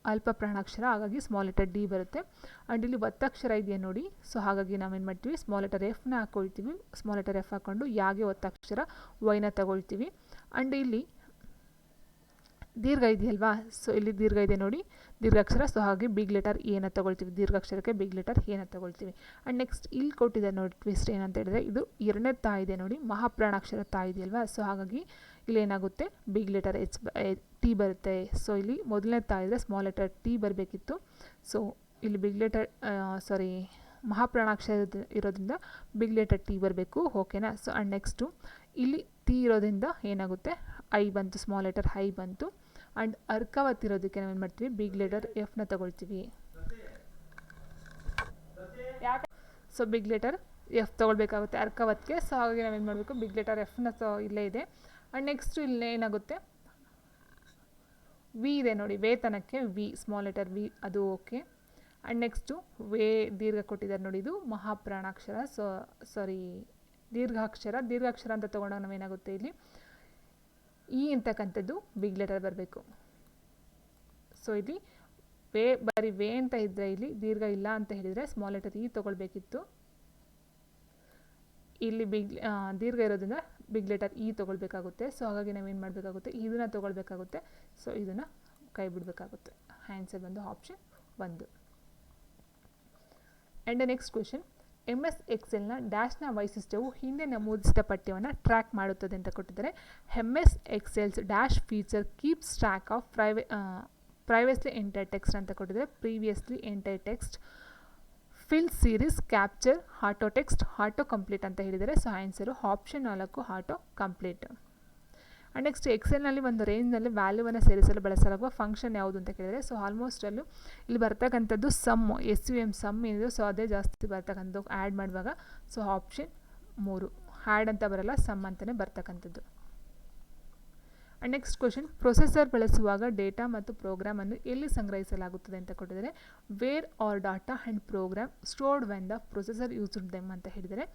ಅಲ್ಪ ಪ್ರಾಣಾಕ್ಷರ ಹಾಗಾಗಿ ಸ್ಮಾಲ್ ಲೆಟರ್ D ಬರುತ್ತೆ. ಆ್ಯಂಡ್ ಇಲ್ಲಿ ಒತ್ತಕ್ಷರ ಇದೆಯಾ ನೋಡಿ, ಸೊ ಹಾಗಾಗಿ ನಾವೇನು ಮಾಡ್ತೀವಿ ಸ್ಮಾಲ್ ಲೆಟರ್ Fನ ಹಾಕ್ಕೊಳ್ತೀವಿ. ಸ್ಮಾಲ್ ಲೆಟರ್ F ಹಾಕ್ಕೊಂಡು ಯಾಗೆ ಒತ್ತಕ್ಷರ Yನ ತಗೊಳ್ತೀವಿ. ಆ್ಯಂಡ್ ಇಲ್ಲಿ ದೀರ್ಘ ಇದೆಯಲ್ವಾ, ಸೊ ಇಲ್ಲಿ ದೀರ್ಘ ಇದೆ ನೋಡಿ, ದೀರ್ಘಾಕ್ಷರ. ಸೊ ಹಾಗೆ ಬಿಗ್ ಲೆಟರ್ ಏನ ತಗೊಳ್ತೀವಿ, ದೀರ್ಘಾಕ್ಷರಕ್ಕೆ ಬಿಗ್ ಲೆಟರ್ ಏನ ತಗೊಳ್ತೀವಿ. ಆ್ಯಂಡ್ ನೆಕ್ಸ್ಟ್ ಇಲ್ಲಿ ಕೊಟ್ಟಿದೆ ನೋಡಿ ಟ್ವಿಸ್ಟ್ ಏನಂತ ಹೇಳಿದ್ರೆ, ಇದು 2ನೇ ತಾ ಇದೆ ನೋಡಿ, ಮಹಾಪ್ರಾಣಾಕ್ಷರ ತಾ ಇದೆಯಲ್ವಾ. ಸೊ ಹಾಗಾಗಿ ಇಲ್ಲಿ ಏನಾಗುತ್ತೆ ಬಿಗ್ ಲೆಟರ್ ಟಿ ಬರುತ್ತೆ. ಸೊ ಇಲ್ಲಿ ಮೊದಲನೇ ತಾ ಇದ್ದರೆ ಸ್ಮಾಲ್ ಲೆಟರ್ ಟಿ ಬರಬೇಕಿತ್ತು. ಸೊ ಇಲ್ಲಿ ಬಿಗ್ ಲೆಟರ್ ಮಹಾಪ್ರಾಣಾಕ್ಷರ ಇರೋದ್ರಿಂದ ಬಿಗ್ ಲೆಟರ್ ಟಿ ಬರಬೇಕು. ಓಕೆನಾ. ಸೊ ಆ್ಯಂಡ್ ನೆಕ್ಸ್ಟು ಇಲ್ಲಿ ಟಿ ಇರೋದ್ರಿಂದ ಏನಾಗುತ್ತೆ ಐ ಬಂತು, ಸ್ಮಾಲ್ ಲೆಟರ್ ಐ ಬಂತು. ಆ್ಯಂಡ್ ಅರ್ಕಾವತ್ ಇರೋದಕ್ಕೆ ನಾವೇನು ಮಾಡ್ತೀವಿ ಬಿಗ್ ಲೆಟರ್ ಎಫ್ನ ತಗೊಳ್ತೀವಿ. ಸೊ ಬಿಗ್ ಲೆಟರ್ ಎಫ್ ತೊಗೊಳ್ಬೇಕಾಗುತ್ತೆ ಅರ್ಕಾವತ್ಗೆ. ಸೊ ಹಾಗಾಗಿ ನಾವೇನು ಮಾಡಬೇಕು ಬಿಗ್ ಲೆಟರ್ ಎಫ್ನ ಇಲ್ಲೇ ಇದೆ. ಆ್ಯಂಡ್ ನೆಕ್ಸ್ಟು ಇಲ್ಲೇ ಏನಾಗುತ್ತೆ ವಿ ಇದೆ ನೋಡಿ, ವೇತನಕ್ಕೆ ವಿ ಸ್ಮಾಲ್ ಲೆಟರ್ ವಿ ಅದು ಓಕೆ. ಆ್ಯಂಡ್ ನೆಕ್ಸ್ಟು ವೇ ದೀರ್ಘ ಕೊಟ್ಟಿದ್ದಾರೆ ನೋಡಿ, ಇದು ಮಹಾಪ್ರಾಣಾಕ್ಷರ. ದೀರ್ಘಾಕ್ಷರ ಅಂತ ತೊಗೊಂಡಾಗ ನಾವೇನಾಗುತ್ತೆ ಇಲ್ಲಿ ಇ ಅಂತಕ್ಕಂಥದ್ದು ಬಿಗ್ ಲೆಟರ್ ಬರಬೇಕು. ಸೊ ಇಲ್ಲಿ ಬರೀ ವೇ ಅಂತ ಇದ್ದರೆ ಇಲ್ಲಿ ದೀರ್ಘ ಇಲ್ಲ ಅಂತ ಹೇಳಿದರೆ ಸ್ಮಾಲ್ ಲೆಟರ್ ಇ ತೊಗೊಳ್ಬೇಕಿತ್ತು. ಇಲ್ಲಿ ದೀರ್ಘ ಇರೋದ್ರಿಂದ ಬಿಗ್ ಲೆಟರ್ ಇ ತೊಗೊಳ್ಬೇಕಾಗುತ್ತೆ. ಸೊ ಹಾಗಾಗಿ ನಾವೇನು ಮಾಡಬೇಕಾಗುತ್ತೆ ಇದನ್ನು ತೊಗೊಳ್ಬೇಕಾಗುತ್ತೆ. ಸೊ ಇದನ್ನು ಕೈ ಬಿಡಬೇಕಾಗುತ್ತೆ. ಆನ್ಸರ್ ಬಂದು option 1. And next question, MS ಎಕ್ಸೆಲ್ನ ಡ್ಯಾಶ್ನ ವೈಶಿಷ್ಟ್ಯವು ಹಿಂದೆ ನಮೂದಿಸಿದ ಪಠ್ಯವನ್ನು ಟ್ರ್ಯಾಕ್ ಮಾಡುತ್ತದೆ ಅಂತ ಕೊಟ್ಟಿದ್ದಾರೆ. MS Excel's dash feature keeps track of previously entire text ಅಂತ ಕೊಟ್ಟಿದ್ದಾರೆ. Previously entire text, fill series, capture, auto text, auto complete ಅಂತ ಹೇಳಿದ್ದಾರೆ. So answer option 4 auto complete. And next ಎಕ್ಸೆಲ್ನಲ್ಲಿ ಒಂದು ರೇಂಜ್ನಲ್ಲಿ ವ್ಯಾಲ್ಯೂವನ್ನು ಸೇರಿಸಲು ಬಳಸಲಾಗುವ ಫಂಕ್ಷನ್ ಯಾವುದು ಅಂತ ಕೇಳಿದರೆ, ಸೊ ಆಲ್ಮೋಸ್ಟ್ ಅಲ್ಲೂ ಇಲ್ಲಿ ಬರ್ತಕ್ಕಂಥದ್ದು ಸಮ್, SUM ಸಮ್ ಏನಿದೆ. ಸೊ ಅದೇ ಜಾಸ್ತಿ ಬರ್ತಕ್ಕಂಥದ್ದು ಆ್ಯಡ್ ಮಾಡುವಾಗ. ಸೊ ಆಪ್ಷನ್ 3 ಆ್ಯಡ್ ಅಂತ ಬರಲ್ಲ, ಸಮ್ ಅಂತಲೇ ಬರ್ತಕ್ಕಂಥದ್ದು. ಆ್ಯಂಡ್ ನೆಕ್ಸ್ಟ್ ಕ್ವೆಶನ್, ಪ್ರೊಸೆಸರ್ ಬಳಸುವಾಗ ಡೇಟಾ ಮತ್ತು ಪ್ರೋಗ್ರಾಮನ್ನು ಎಲ್ಲಿ ಸಂಗ್ರಹಿಸಲಾಗುತ್ತದೆ ಅಂತ ಕೊಟ್ಟಿದ್ದಾರೆ. Where are data and program stored when the processor used them ಅಂತ ಹೇಳಿದರೆ.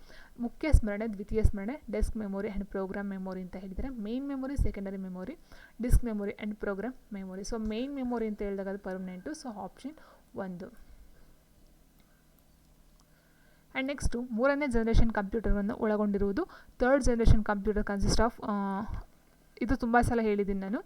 ಮುಖ್ಯ ಸ್ಮರಣೆ, ದ್ವಿತೀಯ ಸ್ಮರಣೆ, desk memory and program memory ಅಂತ ಹೇಳಿದರೆ. Main memory, secondary memory, disk memory and program memory. So main memory ಅಂತ ಹೇಳಿದಾಗ ಅದು permanent. So option 1. And next ಮೂರನೇ ಜನರೇಷನ್ ಕಂಪ್ಯೂಟರನ್ನು ಒಳಗೊಂಡಿರುವುದು. Third generation computer consist of, ಇದು ತುಂಬ ಸಲ ಹೇಳಿದ್ದೀನಿ ನಾನು,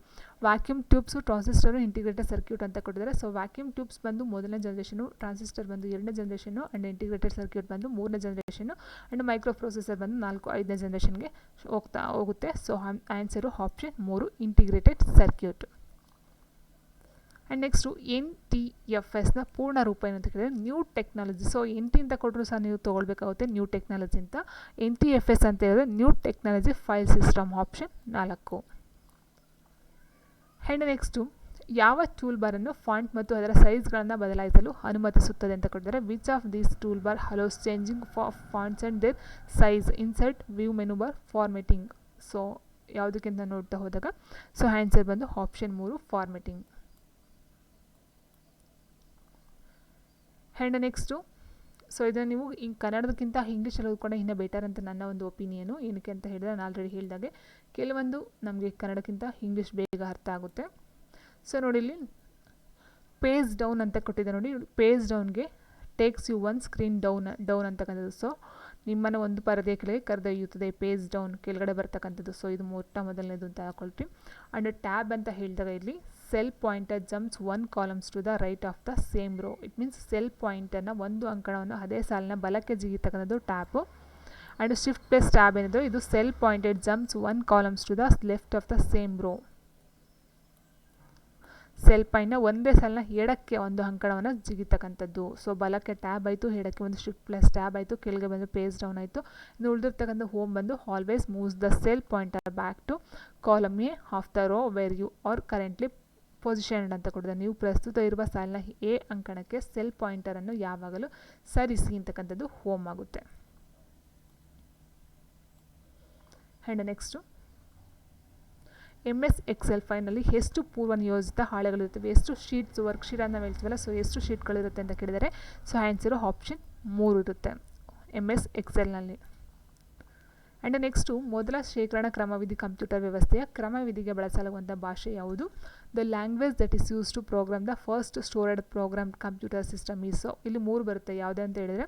vacuum tubes, transistor, integrated circuit ಅಂತ ಕೊಟ್ಟಿದ್ದಾರೆ. ಸೊ ವ್ಯಾಕ್ಯೂಮ್ ಟ್ಯೂಬ್ಸ್ ಬಂದು ಮೊದಲನೇ ಜನ್ರೇಷನು, ಟ್ರಾನ್ಸಿಸ್ಟರ್ ಬಂದು 2ನೇ ಜನ್ರೇಷನು, ಆ್ಯಂಡ್ ಇಂಟಿಗ್ರೇಟೆಡ್ ಸರ್ಕ್ಯೂಟ್ ಬಂದು 3ನೇ ಜನ್ರೇಷನು, ಆ್ಯಂಡ್ ಮೈಕ್ರೋ ಪ್ರೊಸೆಸರ್ ಬಂದು 4, 5ನೇ ಜನ್ರೇಷನ್ಗೆ ಹೋಗುತ್ತೆ. So answer option 3 integrated circuit. And next NTFSನ ಪೂರ್ಣ ರೂಪ ಏನು ಅಂತ ಕೇಳಿದರೆ ನ್ಯೂ ಟೆಕ್ನಾಲಜಿ. ಸೊ NT ಅಂತ ಕೊಟ್ಟರು ಸಹ ನೀವು ತೊಗೊಳ್ಬೇಕಾಗುತ್ತೆ ನ್ಯೂ ಟೆಕ್ನಾಲಜಿ ಅಂತ. NTFS ಅಂತ ಹೇಳಿದ್ರೆ new technology file system. Option 4. And next ಯಾವ ಟೂಲ್ ಬಾರನ್ನು ಫಾಂಟ್ ಮತ್ತು ಅದರ ಸೈಜ್ಗಳನ್ನು ಬದಲಾಯಿಸಲು ಅನುಮತಿಸುತ್ತದೆ ಅಂತ ಕೊಟ್ಟಿದ್ದಾರೆ. Which of these tool bar allows changing fonts and their size, insert, view menu bar, formatting. So ಯಾವುದಕ್ಕಿಂತ ನೋಡ್ತಾ ಹೋದಾಗ ಸೊ ಆನ್ಸರ್ ಬಂದು option 3 formatting. And next so ಇದನ್ನು ನೀವು ಕನ್ನಡದಕ್ಕಿಂತ ಇಂಗ್ಲೀಷಲ್ಲಿ ಓದ್ಕೊಂಡೆ ಇನ್ನೂ ಬೆಟರ್ ಅಂತ ನನ್ನ ಒಂದು ಒಪಿನಿಯನು. ಏನಕ್ಕೆ ಅಂತ ಹೇಳಿದ್ರೆ ನಾನು ಆಲ್ರೆಡಿ ಹೇಳಿದಾಗೆ ಕೆಲವೊಂದು ನಮಗೆ ಕನ್ನಡಕ್ಕಿಂತ ಇಂಗ್ಲೀಷ್ ಬೇಗ ಅರ್ಥ ಆಗುತ್ತೆ. ಸೊ ನೋಡಿ ಇಲ್ಲಿ ಪೇಜ್ ಡೌನ್ ಅಂತ ಕೊಟ್ಟಿದೆ ನೋಡಿ. ಪೇಜ್ ಡೌನ್ಗೆ takes you one screen down ಅಂತಕ್ಕಂಥದ್ದು. ಸೊ ನಿಮ್ಮನ್ನು ಒಂದು ಪರದೆಯ ಕೆಳಗೆ ಕರೆದೊಯ್ಯುತ್ತದೆ. ಪೇಜ್ ಡೌನ್ ಕೆಳಗಡೆ ಬರ್ತಕ್ಕಂಥದ್ದು. ಸೊ ಇದು ಮೊದಲನೇದು ಅಂತ ಹಾಕೊಳ್ತೀವಿ. ಆ್ಯಂಡ್ ಟ್ಯಾಬ್ ಅಂತ ಹೇಳಿದಾಗ ಇಲ್ಲಿ cell pointer jumps 1 columns to the right of the same row. It means cell ಪಾಯಿಂಟರ್ನ ಒಂದು ಅಂಕಣವನ್ನು ಅದೇ ಸಾಲಿನ ಬಲಕ್ಕೆ ಜಿಗಿತಕ್ಕಂಥದ್ದು tab. And shift plus tab ಏನಿದೆ ಇದು cell pointed jumps 1 columns to the left of the same row. Cell ಪಾಯಿಂಟ್ನ ಒಂದೇ ಸಾಲಿನ ಎಡಕ್ಕೆ ಒಂದು ಅಂಕಣವನ್ನು ಜಿಗಿತಕ್ಕಂಥದ್ದು. ಸೊ ಬಲಕ್ಕೆ ಟ್ಯಾಬ್ ಆಯಿತು, ಎಡಕ್ಕೆ ಒಂದು ಶಿಫ್ಟ್ ಪ್ಲಸ್ ಟ್ಯಾಬ್ ಆಯಿತು, ಕೆಳಗೆ ಬಂದು ಪೇಜ್ ಡೌನ್ ಆಯಿತು. ಇನ್ನು ಉಳಿದಿರ್ತಕ್ಕಂಥ ಹೋಮ್ ಬಂದು always moves the cell pointer back to column A of the row where you are currently positioned ಅಂತ ಕೊಟ್ಟಿದೆ. ನೀವು ಪ್ರಸ್ತುತ ಇರುವ ಸಾಲಿನ ಎ ಅಂಕಣಕ್ಕೆ ಸೆಲ್ ಪಾಯಿಂಟರನ್ನು ಯಾವಾಗಲೂ ಸರಿಸಿ ಅಂತಕ್ಕಂಥದ್ದು ಹೋಮ್ ಆಗುತ್ತೆ. ಆ್ಯಂಡ್ ನೆಕ್ಸ್ಟು MS ಎಕ್ಸೆಲ್ ಫೈಲ್ನಲ್ಲಿ ಎಷ್ಟು ಪೂರ್ವ ನಿಯೋಜಿತ ಹಾಳೆಗಳಿರುತ್ತವೆ, ಎಷ್ಟು ಶೀಟ್ಸ್ ವರ್ಕ್ಶೀಟ್ ಅಂತ ಹೇಳ್ತೀವಲ್ಲ. ಸೊ ಎಷ್ಟು ಶೀಟ್ಗಳಿರುತ್ತೆ ಅಂತ ಕೇಳಿದರೆ ಸೊ ಆನ್ಸರು ಆಪ್ಷನ್ 3 ಇರುತ್ತೆ MS ಎಕ್ಸೆಲ್ನಲ್ಲಿ. ಆ್ಯಂಡ್ ನೆಕ್ಸ್ಟು ಮೊದಲ ಶೇಖರಣ ಕ್ರಮವಿಧಿ ಕಂಪ್ಯೂಟರ್ ವ್ಯವಸ್ಥೆಯ ಕ್ರಮವಿಧಿಗೆ ಬಳಸಲಾಗುವಂಥ ಭಾಷೆ ಯಾವುದು. The language that is use to program the first stored program computer system is. So ಇಲ್ಲಿ 3 ಬರುತ್ತೆ. ಯಾವುದೇ ಅಂತ ಹೇಳಿದರೆ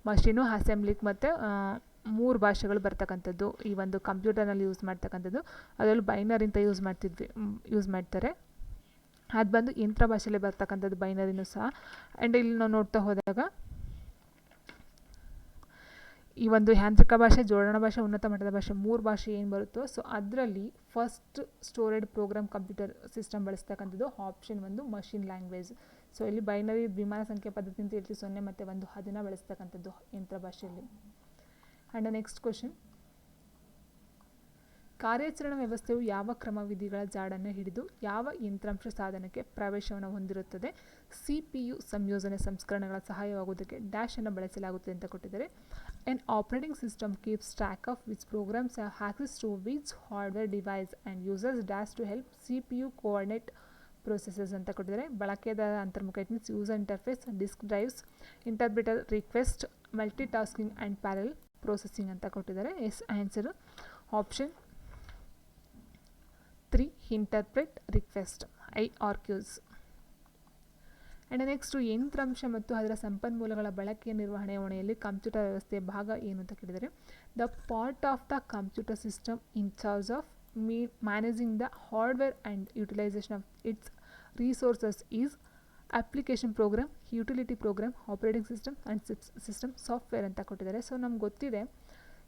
ಮಷೀನು, ಅಸೆಂಬ್ಲಿಕ್ ಮತ್ತು 3 ಭಾಷೆಗಳು ಬರ್ತಕ್ಕಂಥದ್ದು ಈ ಒಂದು ಕಂಪ್ಯೂಟರ್ನಲ್ಲಿ ಯೂಸ್ ಮಾಡ್ತಕ್ಕಂಥದ್ದು. ಅದರಲ್ಲೂ ಬೈನರಿ ಅಂತ ಯೂಸ್ ಮಾಡ್ತಾರೆ. ಅದು ಬಂದು ಯಂತ್ರ ಭಾಷೆಯಲ್ಲಿ ಬರ್ತಕ್ಕಂಥದ್ದು ಬೈನರಿನೂ ಸಹ. ಆ್ಯಂಡ್ ಇಲ್ಲಿ ನಾವು ನೋಡ್ತಾ ಹೋದಾಗ ಈ ಒಂದು ಯಾಂತ್ರಿಕ ಭಾಷೆ, ಜೋಡಣಾ ಭಾಷೆ, ಉನ್ನತ ಮಟ್ಟದ ಭಾಷೆ 3 ಭಾಷೆ ಏನು ಬರುತ್ತೋ ಸೊ ಅದರಲ್ಲಿ first stored program computer system ಬಳಸ್ತಕ್ಕಂಥದ್ದು ಆಪ್ಷನ್ 1 ಮಷಿನ್ ಲ್ಯಾಂಗ್ವೇಜ್. ಸೊ ಇಲ್ಲಿ ಬೈನರಿ ದ್ವಿಮಾನ ಸಂಖ್ಯೆ ಪದ್ಧತಿ ಅಂತ ಹೇಳ್ತೀವಿ, 0 ಮತ್ತು 1 ಅದನ್ನು ಬಳಸ್ತಕ್ಕಂಥದ್ದು ಯಂತ್ರ ಭಾಷೆಯಲ್ಲಿ. ಆ್ಯಂಡ್ ನೆಕ್ಸ್ಟ್ ಕ್ವಶನ್, ಕಾರ್ಯಾಚರಣಾ ವ್ಯವಸ್ಥೆಯು ಯಾವ ಕ್ರಮವಿಧಿಗಳ ಜಾಡನ್ನು ಹಿಡಿದು ಯಾವ ಯಂತ್ರಾಂಶ ಸಾಧನಕ್ಕೆ ಪ್ರವೇಶವನ್ನು ಹೊಂದಿರುತ್ತದೆ? CPU ಸಂಯೋಜನೆ ಸಂಸ್ಕರಣೆಗಳ ಸಹಾಯವಾಗುವುದಕ್ಕೆ ಡ್ಯಾಶ್ ಅನ್ನು ಬಳಸಲಾಗುತ್ತದೆ ಅಂತ ಕೊಟ್ಟಿದ್ದಾರೆ. An operating system keeps track of which programs have access to which hardware device and users dash to help CPU coordinate processes ಅಂತ ಕೊಟ್ಟಿದ್ದಾರೆ. ಬಳಕೆದಾರ ಅಂತರ್ಮುಖ, it means user interface, disk drives, interpreter request, multi tasking and parallel processing ಅಂತ ಕೊಟ್ಟಿದ್ದಾರೆ. Yes answer option 3 interpret request IRQs. And next ಯಂತ್ರಾಂಶ ಮತ್ತು ಅದರ ಸಂಪನ್ಮೂಲಗಳ ಬಳಕೆಯ ನಿರ್ವಹಣೆ ಹೊಣೆಯಲ್ಲಿ ಕಂಪ್ಯೂಟರ್ ವ್ಯವಸ್ಥೆಯ ಭಾಗ ಏನು ಅಂತ ಕೇಳಿದರೆ, the part of the computer system in charge of managing the hardware and utilization of its resources is application program, utility program, operating system and system software ಅಂತ ಕೊಟ್ಟಿದ್ದಾರೆ. ಸೊ ನಮ್ಗೆ ಗೊತ್ತಿದೆ,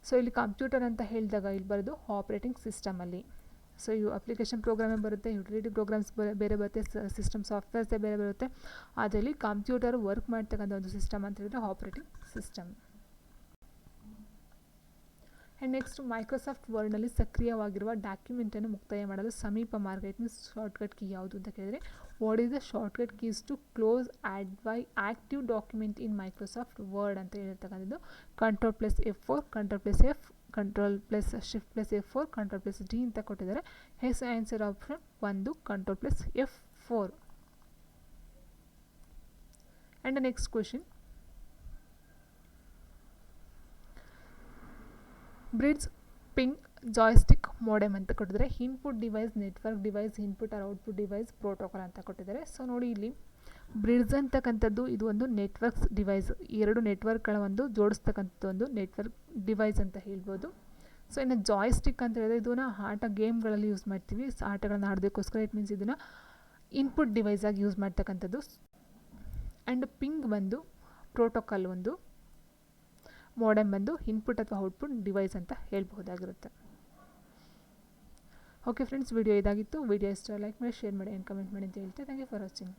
ಸೊ ಇಲ್ಲಿ ಕಂಪ್ಯೂಟರ್ ಅಂತ ಹೇಳಿದಾಗ ಇಲ್ಲಿ ಬರೋದು ಆಪರೇಟಿಂಗ್ ಸಿಸ್ಟಮಲ್ಲಿ. ಸೊ ಇವು ಅಪ್ಲಿಕೇಶನ್ ಪ್ರೋಗ್ರಾಮೇ ಬರುತ್ತೆ, ಯುಟಿಲಿಟಿ ಪ್ರೋಗ್ರಾಮ್ಸ್ ಬೇರೆ ಬರುತ್ತೆ, ಸಿಸ್ಟಮ್ ಸಾಫ್ಟ್ವೇರ್ಸೇ ಬೇರೆ ಬರುತ್ತೆ. ಅದರಲ್ಲಿ ಕಂಪ್ಯೂಟರ್ ವರ್ಕ್ ಮಾಡ್ತಕ್ಕಂಥ ಒಂದು ಸಿಸ್ಟಮ್ ಅಂತ ಹೇಳಿದ್ರೆ operating system. And next, Microsoft ವರ್ಡ್ನಲ್ಲಿ ಸಕ್ರಿಯವಾಗಿರುವ ಡಾಕ್ಯುಮೆಂಟನ್ನು ಮುಕ್ತಾಯ ಮಾಡಲು ಸಮೀಪ ಮಾರ್ಗ, ಇಟ್ ಮೀನ್ಸ್ ಶಾರ್ಟ್ಕಟ್ ಕೀ ಯಾವುದು ಅಂತ ಕೇಳಿದರೆ, what is the shortcut keys to close active document in Microsoft Word ಅಂತ ಹೇಳಿರ್ತಕ್ಕಂಥದ್ದು Ctrl+F4, Ctrl+F, Ctrl+Shift+F4, Ctrl+D ಅಂತ ಕೊಟ್ಟಿದ್ದಾರೆ. Yes answer option 1 Ctrl+F4. And next question, bridge, ping, joystick, modem ಅಂತ ಕೊಟ್ಟಿದ್ದಾರೆ. Input device, network device, input or output device, protocol ಅಂತ ಕೊಟ್ಟಿದ್ದಾರೆ. So ನೋಡಿ ಇಲ್ಲಿ ಬ್ರಿಡ್ಜ್ ಅಂತಕ್ಕಂಥದ್ದು ಇದು ಒಂದು ನೆಟ್ವರ್ಕ್ಸ್ ಡಿವೈಸ್, 2 ನೆಟ್ವರ್ಕ್ಗಳ ಒಂದು ಜೋಡಿಸ್ತಕ್ಕಂಥದ್ದು ಒಂದು ನೆಟ್ವರ್ಕ್ ಡಿವೈಸ್ ಅಂತ ಹೇಳ್ಬೋದು. ಸೊ ಇನ್ನು ಜಾಯ್ಸ್ಟಿಕ್ ಅಂತ ಹೇಳಿದ್ರೆ ಇದನ್ನು ಗೇಮ್ಗಳಲ್ಲಿ ಯೂಸ್ ಮಾಡ್ತೀವಿ, ಆಟಗಳನ್ನ ಆಡೋದಕ್ಕೋಸ್ಕರ. ಇಟ್ ಮೀನ್ಸ್ ಇದನ್ನು ಇನ್ಪುಟ್ ಡಿವೈಸ್ ಆಗಿ ಯೂಸ್ ಮಾಡ್ತಕ್ಕಂಥದ್ದು. ಆ್ಯಂಡ್ ಪಿಂಗ್ ಬಂದು ಪ್ರೋಟೋಕಾಲ್, ಒಂದು ಮೋಡೆಮ್ ಬಂದು ಇನ್ಪುಟ್ ಅಥವಾ ಔಟ್ಪುಟ್ ಡಿವೈಸ್ ಅಂತ ಹೇಳ್ಬಹುದಾಗಿರುತ್ತೆ. ಓಕೆ ಫ್ರೆಂಡ್ಸ್, ವಿಡಿಯೋ ಇದಾಗಿತ್ತು. ವಿಡಿಯೋ ಇಷ್ಟ ಲೈಕ್ ಮಾಡಿ, ಶೇರ್ ಮಾಡಿ ಆ್ಯಂಡ್ ಕಮೆಂಟ್ ಮಾಡಿ ಅಂತ ಹೇಳ್ತೆ. Thank you for watching.